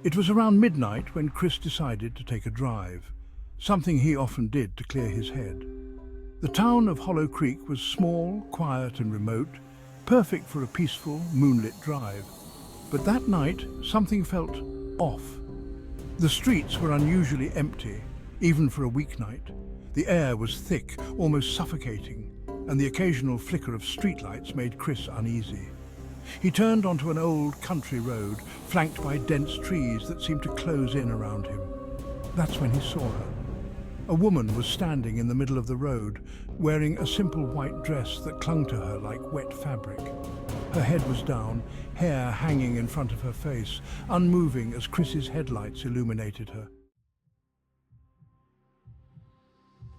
It was around midnight when Chris decided to take a drive, something he often did to clear his head. The town of Hollow Creek was small, quiet and remote, perfect for a peaceful, moonlit drive. But that night, something felt off. The streets were unusually empty, even for a weeknight. The air was thick, almost suffocating, and the occasional flicker of streetlights made Chris uneasy. He turned onto an old country road, flanked by dense trees that seemed to close in around him. That's when he saw her. A woman was standing in the middle of the road, wearing a simple white dress that clung to her like wet fabric. Her head was down, hair hanging in front of her face, unmoving as Chris's headlights illuminated her.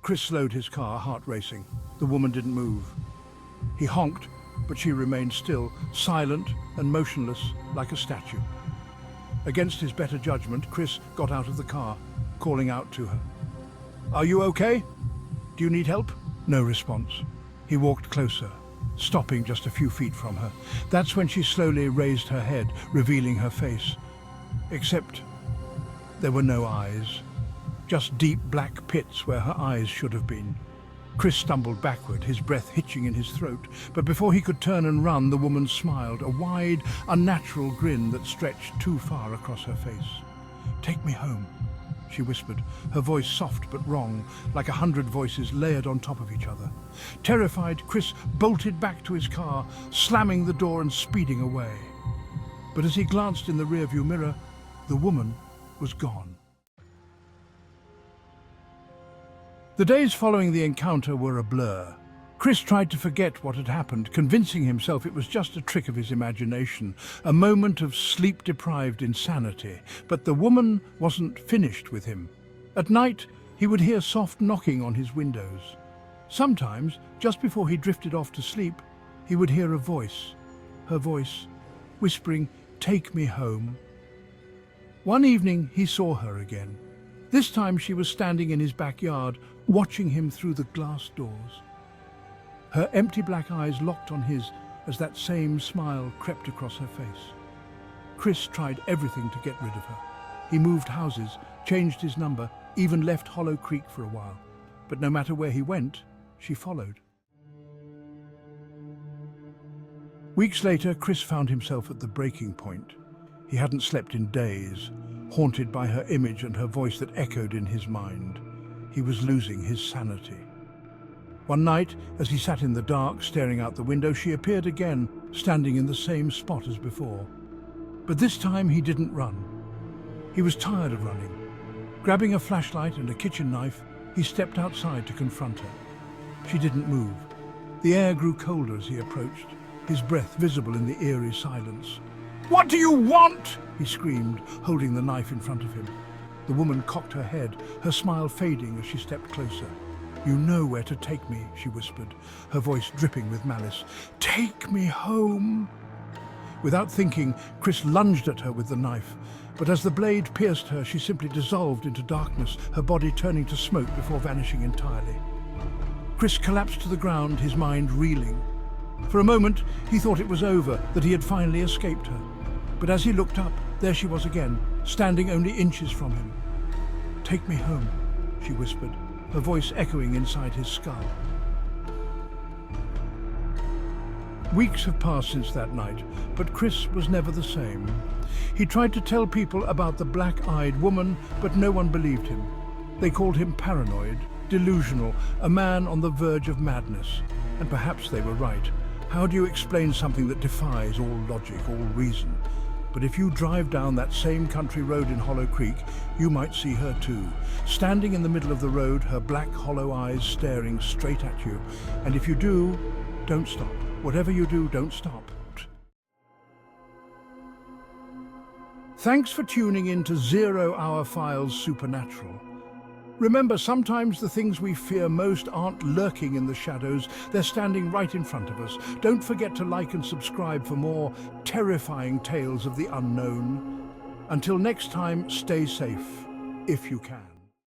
Chris slowed his car, heart racing. The woman didn't move. He honked, but she remained still, silent and motionless like a statue. Against his better judgment, Chris got out of the car, calling out to her. "Are you okay? Do you need help?" No response. He walked closer, stopping just a few feet from her. That's when she slowly raised her head, revealing her face. Except there were no eyes, just deep black pits where her eyes should have been. Chris stumbled backward, his breath hitching in his throat, but before he could turn and run, the woman smiled, a wide, unnatural grin that stretched too far across her face. "Take me home," she whispered, her voice soft but wrong, like 100 voices layered on top of each other. Terrified, Chris bolted back to his car, slamming the door and speeding away. But as he glanced in the rearview mirror, the woman was gone. The days following the encounter were a blur. Chris tried to forget what had happened, convincing himself it was just a trick of his imagination, a moment of sleep-deprived insanity. But the woman wasn't finished with him. At night, he would hear soft knocking on his windows. Sometimes, just before he drifted off to sleep, he would hear a voice, her voice, whispering, "Take me home." One evening, he saw her again. This time she was standing in his backyard, watching him through the glass doors. Her empty black eyes locked on his as that same smile crept across her face. Chris tried everything to get rid of her. He moved houses, changed his number, even left Hollow Creek for a while. But no matter where he went, she followed. Weeks later, Chris found himself at the breaking point. He hadn't slept in days, haunted by her image and her voice that echoed in his mind. He was losing his sanity. One night, as he sat in the dark, staring out the window, she appeared again, standing in the same spot as before. But this time he didn't run. He was tired of running. Grabbing a flashlight and a kitchen knife, he stepped outside to confront her. She didn't move. The air grew colder as he approached, his breath visible in the eerie silence. "What do you want?" he screamed, holding the knife in front of him. The woman cocked her head, her smile fading as she stepped closer. "You know where to take me," she whispered, her voice dripping with malice. "Take me home." Without thinking, Chris lunged at her with the knife, but as the blade pierced her, she simply dissolved into darkness, her body turning to smoke before vanishing entirely. Chris collapsed to the ground, his mind reeling. For a moment, he thought it was over, that he had finally escaped her. But as he looked up, there she was again, standing only inches from him. "Take me home," she whispered, her voice echoing inside his skull. Weeks have passed since that night, but Chris was never the same. He tried to tell people about the black-eyed woman, but no one believed him. They called him paranoid, delusional, a man on the verge of madness. And perhaps they were right. How do you explain something that defies all logic, all reason? But if you drive down that same country road in Hollow Creek, you might see her too, standing in the middle of the road, her black hollow eyes staring straight at you. And if you do, don't stop. Whatever you do, don't stop. Thanks for tuning in to 0 Hour Files Supernatural. Remember, sometimes the things we fear most aren't lurking in the shadows, they're standing right in front of us. Don't forget to like and subscribe for more terrifying tales of the unknown. Until next time, stay safe, if you can.